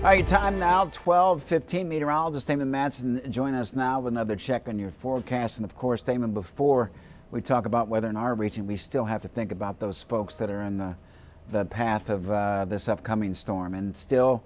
All right, time now, 12:15. Meteorologist Damon Matson join us now with another check on your forecast. And of course, Damon, before we talk about weather in our region, we still have to think about those folks that are in the path of this upcoming storm. And still,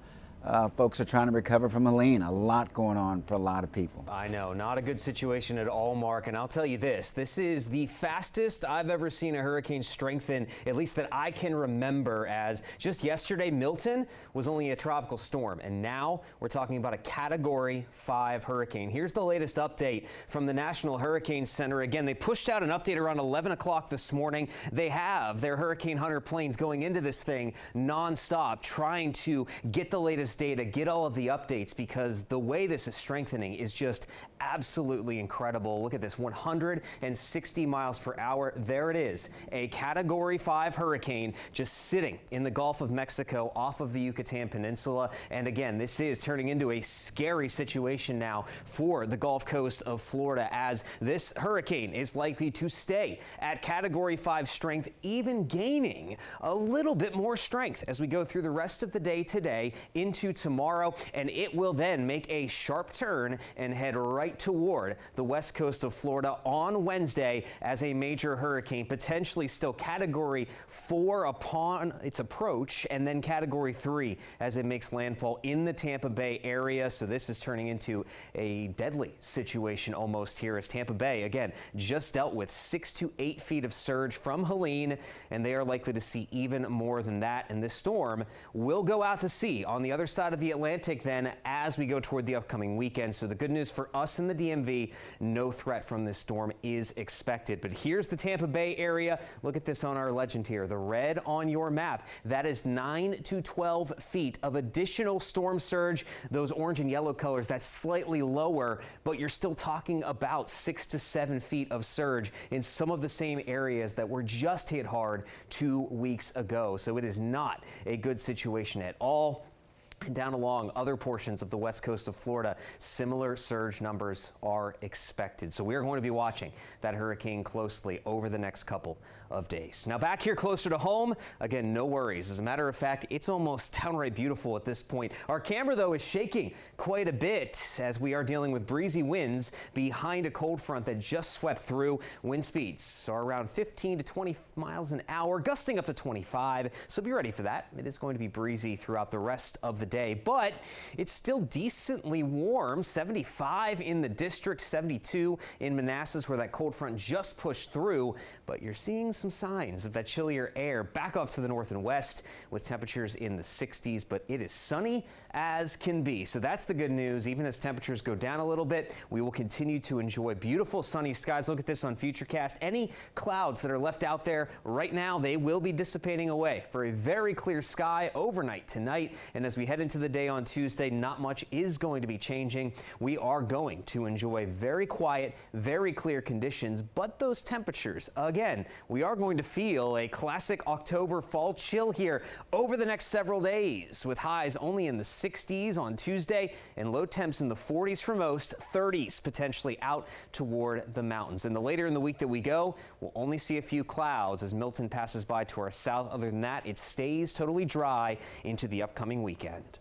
folks are trying to recover from Helene. A lot going on for a lot of people. I know, not a good situation at all, Mark. And I'll tell you this is the fastest I've ever seen a hurricane strengthen, at least that I can remember, as just yesterday, Milton was only a tropical storm. And now we're talking about a Category 5 hurricane. Here's the latest update from the National Hurricane Center. Again, they pushed out an update around 11 o'clock this morning. They have their Hurricane Hunter planes going into this thing nonstop, trying to get the latest data, get all of the updates, because the way this is strengthening is just absolutely incredible. Look at this, 160 miles per hour. There it is, a Category 5 hurricane just sitting in the Gulf of Mexico off of the Yucatan Peninsula. And again, this is turning into a scary situation now for the Gulf Coast of Florida, as this hurricane is likely to stay at Category 5 strength, even gaining a little bit more strength as we go through the rest of the day today into tomorrow. And it will then make a sharp turn and head right toward the west coast of Florida on Wednesday as a major hurricane, potentially still Category 4 upon its approach, and then Category 3 as it makes landfall in the Tampa Bay area. So this is turning into a deadly situation almost here, as Tampa Bay, again, just dealt with 6 to 8 feet of surge from Helene, and they are likely to see even more than that. And this storm will go out to sea on the other side of the Atlantic then as we go toward the upcoming weekend. So the good news for us in the DMV, no threat from this storm is expected. But here's the Tampa Bay area. Look at this on our legend here, the red on your map. That is 9 to 12 feet of additional storm surge. Those orange and yellow colors, that's slightly lower, but you're still talking about 6 to 7 feet of surge in some of the same areas that were just hit hard 2 weeks ago. So it is not a good situation at all. Down along other portions of the west coast of Florida, similar surge numbers are expected. So we are going to be watching that hurricane closely over the next couple of days. Now back here closer to home, again, no worries. As a matter of fact, it's almost downright beautiful at this point. Our camera, though, is shaking quite a bit as we are dealing with breezy winds behind a cold front that just swept through. Wind speeds are around 15 to 20 miles an hour, gusting up to 25. So be ready for that. It is going to be breezy throughout the rest of the day, but it's still decently warm. 75 in the district, 72 in Manassas, where that cold front just pushed through. But you're seeing some signs of that chillier air back off to the north and west with temperatures in the 60s, but it is sunny as can be. So that's the good news. Even as temperatures go down a little bit, we will continue to enjoy beautiful sunny skies. Look at this on Futurecast. Any clouds that are left out there right now, they will be dissipating away for a very clear sky overnight tonight. And as we head into the day on Tuesday, not much is going to be changing. We are going to enjoy very quiet, very clear conditions, but those temperatures, again, we are going to feel a classic October fall chill here over the next several days, with highs only in the 60s on Tuesday and low temps in the 40s for most, 30s potentially out toward the mountains. And the later in the week that we go, we'll only see a few clouds as Milton passes by to our south. Other than that, it stays totally dry into the upcoming weekend.